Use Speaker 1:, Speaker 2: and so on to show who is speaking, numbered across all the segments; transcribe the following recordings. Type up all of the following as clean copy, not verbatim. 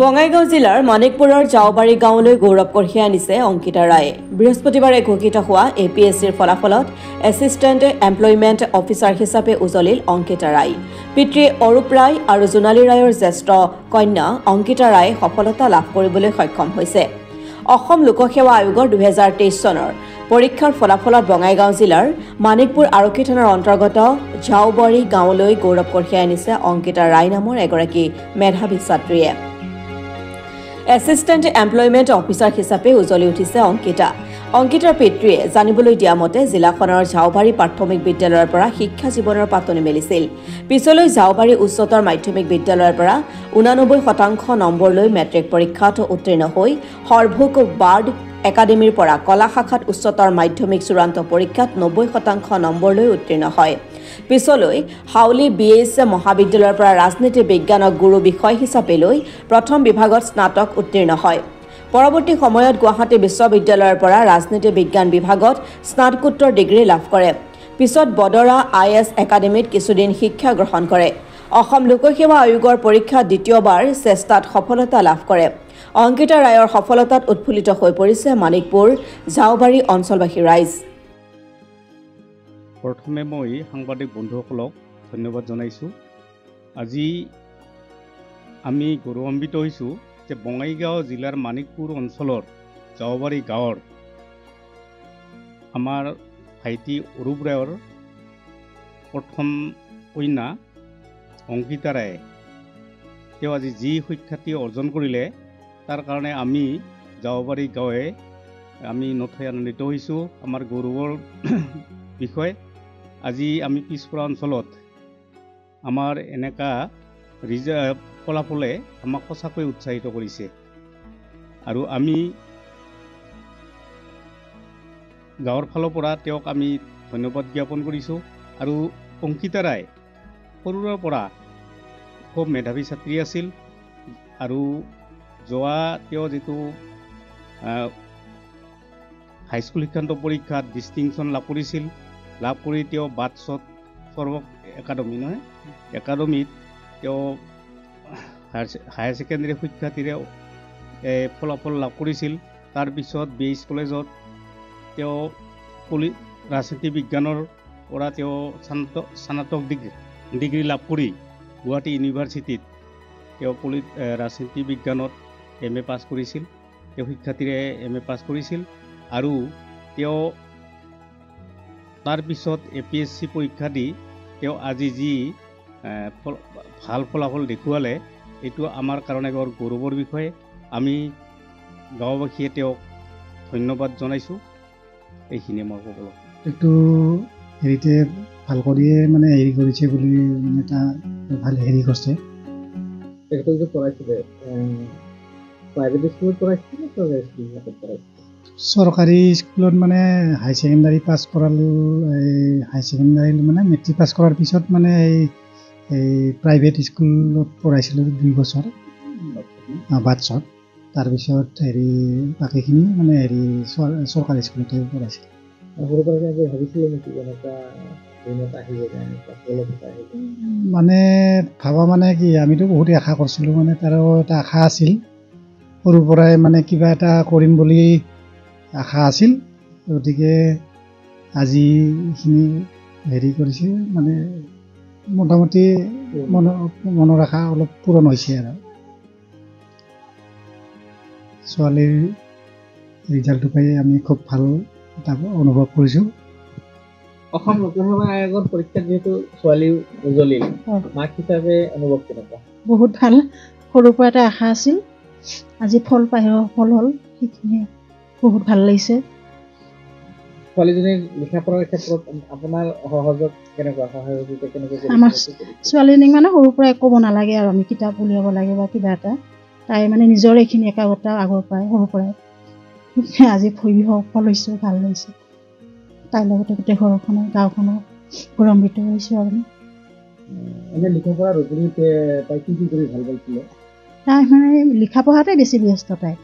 Speaker 1: বঙাইগাঁও জিলাৰ মানিকপুৰৰ জাওবাৰী গাঁৱলৈ গৌৰৱ কঢ়িয়াই আনিছে অংকিতা ৰায়ে। বৃহস্পতিবাৰে ঘোষিত হোৱা APSCৰ ফলাফলত এছিষ্টেণ্ট এমপ্লয়মেণ্ট অফিচাৰ হিচাপে উজলিল অংকিতা ৰায়। পিতৃ অৰূপ ৰায় আৰু জোনালী ৰায়ৰ জ্যেষ্ঠ কন্যা অংকিতা ৰায়ে সফলতা লাভ কৰিবলৈ সক্ষম হৈছে। অসম লোকসেৱা আয়োগৰ 2023 চনৰ পৰীক্ষাৰ ফলাফলত বঙাইগাঁও জিলাৰ মানিকপুৰ আৰক্ষী থানাৰ অন্তৰ্গত জাওবাৰী গাঁৱলৈ গৌৰৱ কঢ়িয়াই আনিছে অংকিতা ৰায় নামৰ এগৰাকী মেধাৱী ছাত্ৰীয়ে। এছিষ্টেণ্ট এমপ্লয়মেণ্ট অফিচাৰ হিচাপে উজলি উঠিছে অংকিতা। অংকিতাৰ পিতৃয়ে জানিবলৈ দিয়া মতে জিলাখনৰ জাওবাৰী প্ৰাথমিক বিদ্যালয়ৰ পৰা শিক্ষা জীৱনৰ পাতনি মেলিছিল। পিছলৈ জাওবাৰী উচ্চতৰ মাধ্যমিক বিদ্যালয়ৰ পৰা 89% নম্বৰ লৈ মেট্ৰিক পৰীক্ষাত উত্তীৰ্ণ হৈ সৰভোগ বাৰ্ড একাডেমীৰ পৰা কলা শাখাত উচ্চতৰ মাধ্যমিক চূড়ান্ত পৰীক্ষাত 90% নম্বৰ লৈ উত্তীৰ্ণ হয়। পিছলৈ হাউলি BS মহাবিদ্যালয়ৰ পৰা ৰাজনীতি বিজ্ঞানক গুৰু বিষয় হিচাপে লৈ প্ৰথম বিভাগত স্নাতক উত্তীৰ্ণ হয়। পৰৱৰ্তী সময়ত গুৱাহাটী বিশ্ববিদ্যালয়ৰ পৰা ৰাজনীতি বিজ্ঞান বিভাগত স্নাতকোত্তৰ ডিগ্ৰী লাভ কৰে। পিছত বডৰা IS একাডেমীত কিছুদিন শিক্ষা গ্ৰহণ কৰে। অসম লোকসেৱা আয়োগৰ পৰীক্ষা দ্বিতীয়বাৰ চেষ্টাত সফলতা লাভ কৰে। অংকিতা ৰায়ৰ সফলতাত উৎফুল্লিত হৈ পৰিছে মানিকপুৰ জাওবাৰী অঞ্চলবাসী ৰাইজ।
Speaker 2: প্ৰথমে মই সাংবাদিক বন্ধুসকলক ধন্যবাদ জনাইছোঁ। আজি আমি গৌৰৱান্বিত হৈছোঁ যে বঙাইগাঁও জিলাৰ মানিকপুৰ অঞ্চলৰ জাওবাৰী গাঁৱৰ আমাৰ ভাইটি অৰূপ ৰায়ৰ প্ৰথম কন্যা অংকিতা ৰায়ে তেওঁ আজি যি সুখ্যাতি অৰ্জন কৰিলে তাৰ কাৰণে আমি জাওবাৰী গাঁৱে আমি নথৈ আনন্দিত হৈছোঁ। আমাৰ গৌৰৱৰ বিষয়। আজি আমি পিছপৰা অঞ্চলত আমাৰ এনেকা ফলাফলে আমাক সঁচাকৈ উৎসাহিত কৰিছে আৰু আমি গাঁৱৰ ফালৰ পৰা তেওঁক আমি ধন্যবাদ জ্ঞাপন কৰিছোঁ। আৰু অংকিতা ৰায় সৰুৰে পৰা খুব মেধাৱী ছাত্ৰী আছিল আৰু যোৱা তেওঁ যিটো হাইস্কুল শিক্ষান্ত পৰীক্ষাত ডিষ্টিংশ্যন লাভ কৰিছিল। লাভ কৰি তেওঁ বাটছত সৰ্বক একাডেমীত তেওঁ হায়াৰ ছেকেণ্ডেৰী শিক্ষাৰ্থীৰে ফলাফল লাভ কৰিছিল। তাৰপিছত BS কলেজত তেওঁ ৰাজনীতি বিজ্ঞানৰ পৰা তেওঁ স্নাতক ডিগ্ৰী লাভ কৰি গুৱাহাটী ইউনিভাৰ্চিটিত তেওঁ ৰাজনীতি বিজ্ঞানত MA পাছ কৰিছিল। তেওঁ শিক্ষাৰ্থীৰে MA পাছ কৰিছিল আৰু তেওঁ তাৰপিছত APSC পৰীক্ষা দি তেওঁ আজি যি ভাল ফলাফল দেখুৱালে এইটো আমাৰ কাৰণে বৰ গৌৰৱৰ বিষয়। আমি গাঁওবাসীয়ে তেওঁক ধন্যবাদ জনাইছোঁ। এইখিনিয়ে মই ক'বলৈ
Speaker 3: এইটো হেৰিতে ভাল কৰিয়ে মানে হেৰি কৰিছে বুলি মানে এটা ভাল হেৰি কৰিছে।
Speaker 4: তেখেতক যে পঢ়াইছিলে প্ৰাইভেট স্কুলত পঢ়াইছিলে নে চৰকাৰী স্কুলত পঢ়াইছিলে?
Speaker 3: চৰকাৰী স্কুলত মানে হাই ছেকেণ্ডাৰী পাছ কৰালো। হাই ছেকেণ্ডাৰী মানে মেট্ৰিক পাছ কৰাৰ পিছত মানে এই প্ৰাইভেট স্কুলত পঢ়াইছিলোঁ 2 বছৰ বাটছত। তাৰপিছত হেৰি বাকীখিনি মানে হেৰি চৰকাৰী স্কুলতে পঢ়াইছিলোঁ।
Speaker 4: ভাবিছিলে নেকি
Speaker 3: মানে ভাবা মানে কি আমিতো বহুতে আশা কৰিছিলোঁ, মানে তাৰো এটা আশা আছিল সৰুৰ পৰাই মানে কিবা এটা কৰিম বুলি আশা আছিল। গতিকে আজি এইখিনি হেৰি কৰিছে মানে মোটামুটি মনৰ আশা অলপ পূৰণ হৈছে আৰু ছোৱালীৰ ৰিজাল্টটো পাই আমি খুব ভাল এটা অনুভৱ কৰিছোঁ।
Speaker 4: অসম লোকসেৱা আয়োগৰ পৰীক্ষাত যিহেতু ছোৱালী উজলিল, মাক হিচাপে অনুভৱ কেনেকুৱা?
Speaker 5: বহুত ভাল। সৰুৰ পৰা এটা আশা আছিল, আজি ফল হ'ল, সেইখিনি বহুত ভাল লাগিছে।
Speaker 4: ছোৱালীজনীৰ লিখা পঢ়াৰ ক্ষেত্ৰত আপোনাৰ সহযোগিতা কেনেকৈ?
Speaker 5: আমাৰ ছোৱালীজনীক মানে সৰুৰ পৰা ক'ব নালাগে আৰু আমি কিতাপ উলিয়াব লাগে বা কিবা এটা, তাই মানে নিজৰ এইখিনি একাগ্ৰতা আগৰ পৰাই সৰুৰ পৰাই আজি সফল হৈছে, ভাল লাগিছে। তাইৰ লগতে গোটেই ঘৰখনৰ গাঁওখনৰ গৌৰৱান্বিত হৈছোঁ। আৰু
Speaker 4: লিখা পঢ়াৰ ৰুটিনতে তাই কি কৰি ভাল পাইছিলে?
Speaker 5: তাই মানে লিখা পঢ়াতে বেছি ব্যস্ত। তাই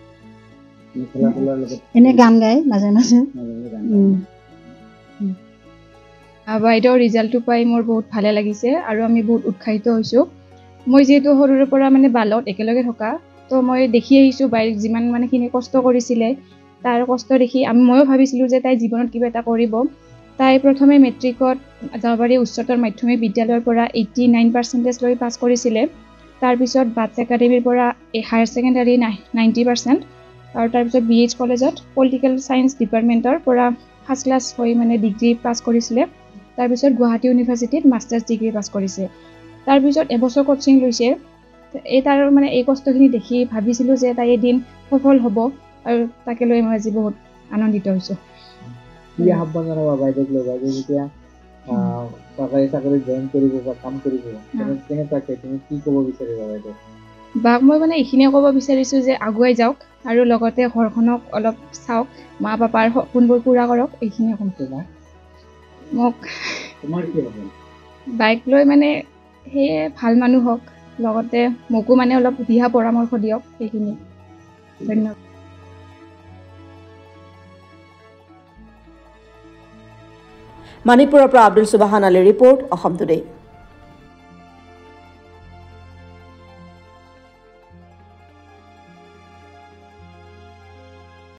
Speaker 5: এনে গান গায় মাজে মাজে।
Speaker 6: বাইদেউৰ ৰিজাল্টটো পাই মোৰ বহুত ভালে লাগিছে আৰু আমি বহুত উৎসাহিত হৈছোঁ। মই যিহেতু সৰুৰে পৰা মানে বালত একেলগে থকা তো মই দেখি আহিছোঁ বাইক যিমান মানেখিনি কষ্ট কৰিছিলে তাৰ কষ্ট দেখি ময়ো ভাবিছিলোঁ যে তাই জীৱনত কিবা এটা কৰিব। তাই প্ৰথমে মেট্ৰিকত জাহ্বাৰী উচ্চতৰ মাধ্যমিক বিদ্যালয়ৰ পৰা 89% লৈ পাছ কৰিছিলে। তাৰপিছত বাটছ একাডেমীৰ পৰা হায়াৰ ছেকেণ্ডাৰী 90% আৰু তাৰপিছত BH কলেজত পলিটিকেল ছায়েন্স ডিপাৰ্টমেণ্টৰ পৰা ফাৰ্ষ্ট ক্লাছ হৈ মানে ডিগ্ৰী পাছ কৰিছিলে। তাৰপিছত গুৱাহাটী ইউনিভাৰ্চিটিত মাষ্টাৰ্ছ ডিগ্ৰী পাছ কৰিছে। তাৰপিছত এবছৰ কোচিং লৈছে। তাৰ মানে এই কষ্টখিনি দেখি ভাবিছিলোঁ যে তাই এদিন সফল হ'ব আৰু তাকে লৈ মই আজি বহুত আনন্দিত হৈছোঁ।
Speaker 4: কি আহ্বান জনাবা বাইদেউক লৈ? বাইদেউ যেতিয়া চৰকাৰী চাকৰিত জইন কৰিব বা কাম কৰিব কেনেকুৱাকৈ তুমি কি ক'ব বিচাৰিবা বাইদেউ?
Speaker 6: বাক মই মানে এইখিনিয়ে ক'ব বিচাৰিছোঁ যে আগুৱাই যাওক আৰু লগতে ঘৰখনক অলপ চাওক, মা পাপাৰ সপোনবোৰ পূৰা কৰক, এইখিনিয়ে ক'ম। মোক
Speaker 4: তোমাৰ কি হ'ব?
Speaker 6: বাইক লৈ মানে সেয়ে ভাল মানুহ হওক, লগতে মোকো মানে অলপ দিহা পৰামৰ্শ দিয়ক, সেইখিনি। ধন্যবাদ।
Speaker 1: মানিকপুৰৰ পৰা আব্দুল সুবাহান আলীৰ ৰিপৰ্ট, অসম টুডে।